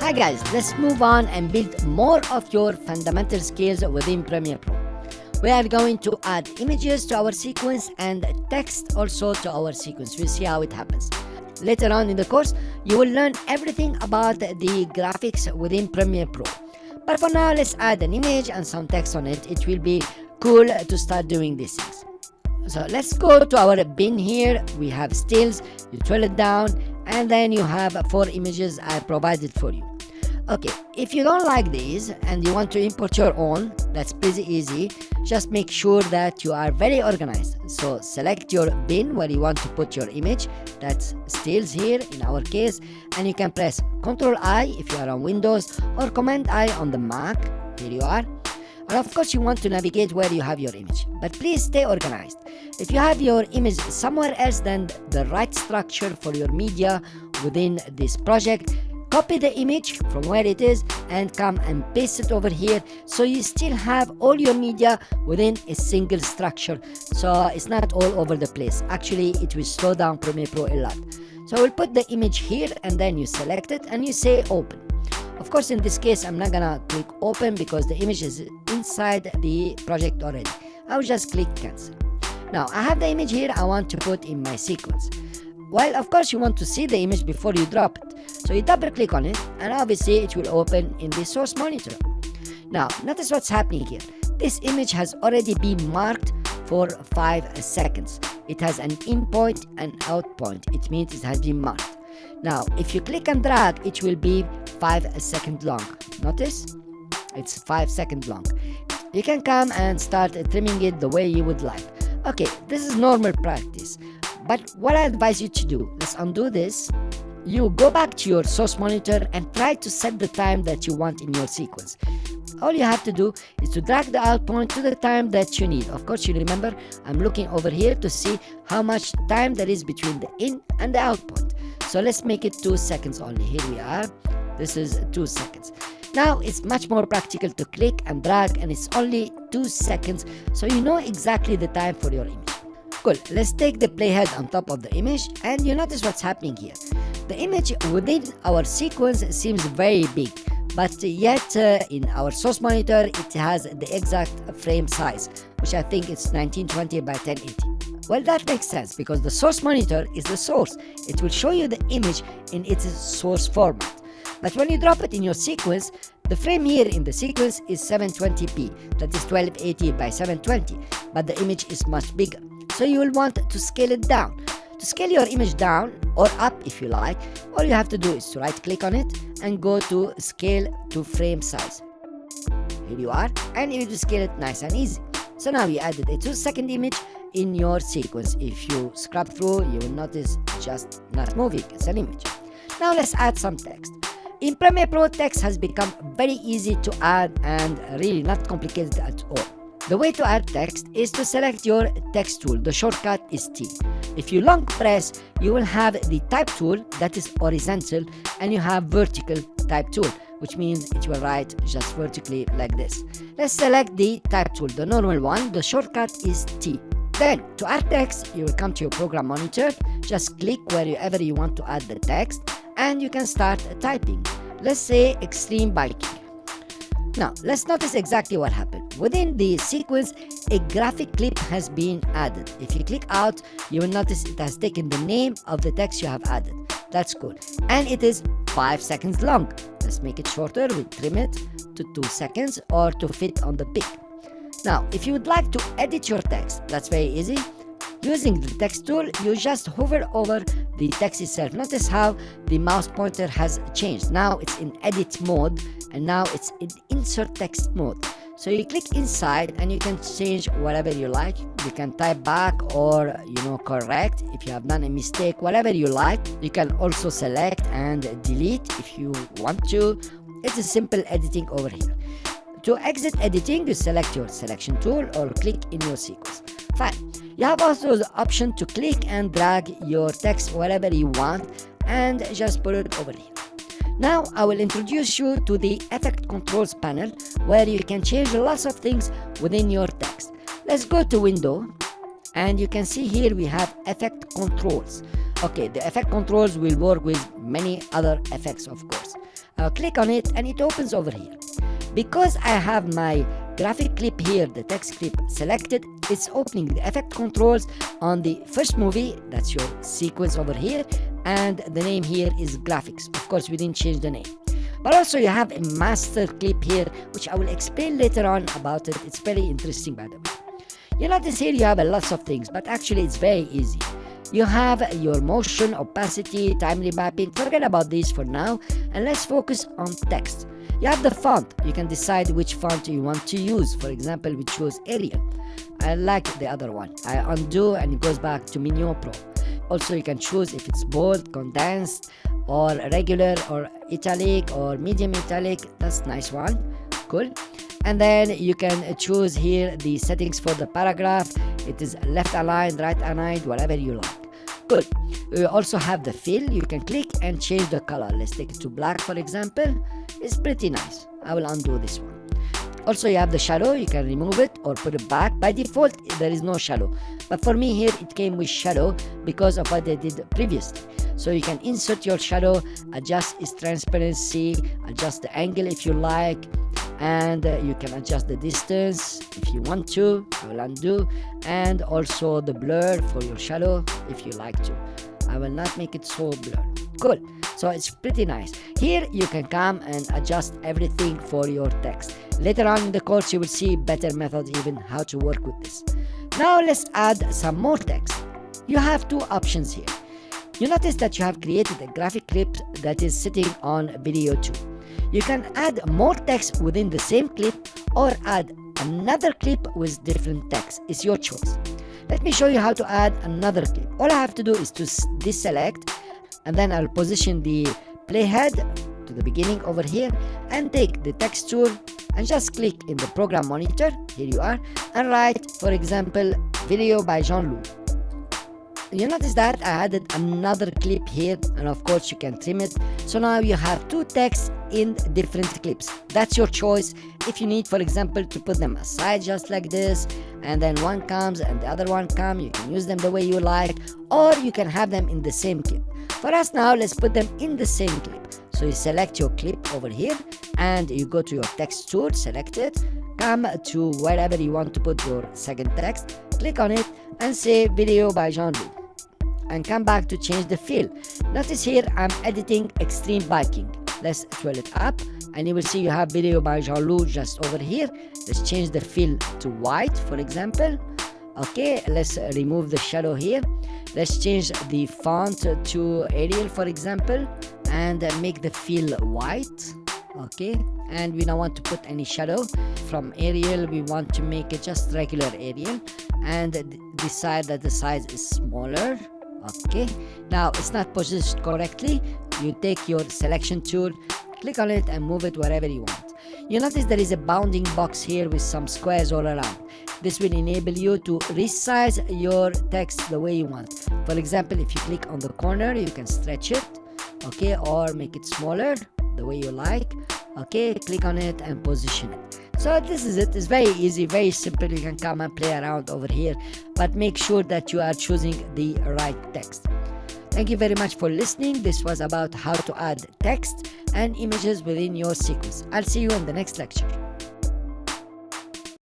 Hi guys, let's move on and build more of your fundamental skills within Premiere Pro. We are going to add images to our sequence and text also to our sequence. We'll see how it happens. Later on in the course, you will learn everything about the graphics within Premiere Pro. But for now, let's add an image and some text on it. It will be cool to start doing these things. So let's go to our bin here. We have stills, you scroll it down, and then you have 4 images I provided for you. Okay, if you don't like these and you want to import your own, that's pretty easy. Just make sure that you are very organized. So select your bin where you want to put your image. That's stills here in our case, and you can press Ctrl I if you are on Windows or Command I on the Mac. Here you are. And of course you want to navigate where you have your image, but please stay organized. If you have your image somewhere else than the right structure for your media within this project, copy the image from where it is and come and paste it over here, so you still have all your media within a single structure, so it's not all over the place. Actually, it will slow down Premiere Pro a lot. So I will put the image here and then you select it and you say open. Of course, in this case, I'm not gonna click open because the image is inside the project already. I'll just click cancel. Now I have the image here I want to put in my sequence. Well, of course, you want to see the image before you drop it. So you double click on it and obviously it will open in the source monitor. Now, notice what's happening here. This image has already been marked for 5 seconds. It has an in point and out point. It means it has been marked. Now, if you click and drag, it will be 5 seconds long. Notice? It's 5 seconds long. You can come and start trimming it the way you would like. Okay, this is normal practice. But what I advise you to do, let's undo this. You go back to your source monitor and try to set the time that you want in your sequence. All you have to do is to drag the out point to the time that you need. Of course, you remember, I'm looking over here to see how much time there is between the in and the out point. So let's make it 2 seconds only. Here we are. This is 2 seconds. Now it's much more practical to click and drag, and it's only 2 seconds, so you know exactly the time for your image. Cool. Let's take the playhead on top of the image, and you notice what's happening here. The image within our sequence seems very big, but yet in our source monitor it has the exact frame size, which I think is 1920 by 1080. Well, that makes sense because the source monitor is the source. It will show you the image in its source format. But when you drop it in your sequence, the frame here in the sequence is 720p, that is 1280 by 720, but the image is much bigger. So you will want to scale it down. To scale your image down or up if you like, all you have to do is to right click on it and go to scale to frame size. Here you are, and you will scale it nice and easy. So now you added a 2-second image in your sequence. If you scrub through, you will notice just not moving, it's an image. Now let's add some text. In Premiere Pro, text has become very easy to add and really not complicated at all. The way to add text is to select your text tool. The shortcut is T. If you long press, you will have the type tool that is horizontal, and you have vertical type tool, which means it will write just vertically like this. Let's select the type tool, the normal one. The shortcut is T. Then, to add text, you will come to your program monitor, just click wherever you want to add the text, and you can start typing. Let's say extreme biking. Now, let's notice exactly what happened. Within the sequence, a graphic clip has been added. If you click out, you will notice it has taken the name of the text you have added. That's cool. And it is 5 seconds long. Let's make it shorter. We trim it to 2 seconds or to fit on the pic. Now, if you would like to edit your text, that's very easy. Using the text tool, you just hover over the text itself. Notice how the mouse pointer has changed. Now it's in edit mode, and now it's in insert text mode. So you click inside and you can change whatever you like. You can type back or correct if you have done a mistake, whatever you like. You can also select and delete if you want to. It's a simple editing over here. To exit editing, you select your selection tool or click in your sequence. Fine. You have also the option to click and drag your text wherever you want and just put it over here. Now I will introduce you to the effect controls panel, where you can change lots of things within your text. Let's go to window, and you can see here we have effect controls. Okay, the effect controls will work with many other effects, of course. I'll click on it and it opens over here. Because I have my graphic clip here, the text clip selected, it's opening the effect controls on the first movie, that's your sequence over here, and the name here is graphics. Of course, we didn't change the name. But also you have a master clip here, which I will explain later on about it. It's very interesting, by the way. You notice here you have a lots of things, but actually it's very easy. You have your motion, opacity, time remapping. Forget about these for now, and let's focus on text. You have the font. You can decide which font you want to use. For example, we choose Arial. I like the other one. I undo and it goes back to Minion Pro. Also, you can choose if it's bold, condensed, or regular, or italic, or medium italic. That's nice one. Cool. And then you can choose here the settings for the paragraph. It is left aligned, right aligned, whatever you like. Good. You also have the fill. You can click and change the color. Let's take it to black, for example. It's pretty nice. I will undo this one. Also, you have the shadow. You can remove it or put it back. By default, there is no shadow. But for me here, it came with shadow because of what I did previously. So you can insert your shadow, adjust its transparency, adjust the angle if you like, and you can adjust the distance if you want to. I will undo, and also the blur for your shadow if you like to. I will not make it so blurred. Cool. So it's pretty nice. Here you can come and adjust everything for your text. Later on in the course you will see better methods even how to work with this. Now let's add some more text. You have two options here. You notice that you have created a graphic clip that is sitting on video 2. You can add more text within the same clip or add another clip with different text. It's your choice. Let me show you how to add another clip. All I have to do is to deselect, and then I'll position the playhead to the beginning over here and take the text tool and just click in the program monitor, here you are, and write, for example, video by Jean-Loup. You notice that I added another clip here, and of course you can trim it. So now you have two texts in different clips. That's your choice. If you need, for example, to put them aside just like this, and then one comes and the other one comes, you can use them the way you like, or you can have them in the same clip. For us now, let's put them in the same clip. So you select your clip over here and you go to your text tool, select it, come to wherever you want to put your second text, click on it and say video by Jean-Loup, and come back to change the fill. Notice here I'm editing extreme biking. Let's scroll it up and you will see you have video by Jean-Loup just over here. Let's change the fill to white, for example. Okay, let's remove the shadow here. Let's change the font to Arial, for example, and make the fill white. Okay, and we don't want to put any shadow. From Arial we want to make it just regular Arial, and decide that the size is smaller. Okay, now it's not positioned correctly. You take your selection tool, click on it and move it wherever you want. You notice there is a bounding box here with some squares all around. This will enable you to resize your text the way you want. For example, if you click on the corner, you can stretch it, okay, or make it smaller the way you like. Okay, click on it and position it. So this is it. It's very easy, very simple. You can come and play around over here, but make sure that you are choosing the right text. Thank you very much for listening. This was about how to add text and images within your sequence. I'll see you in the next lecture.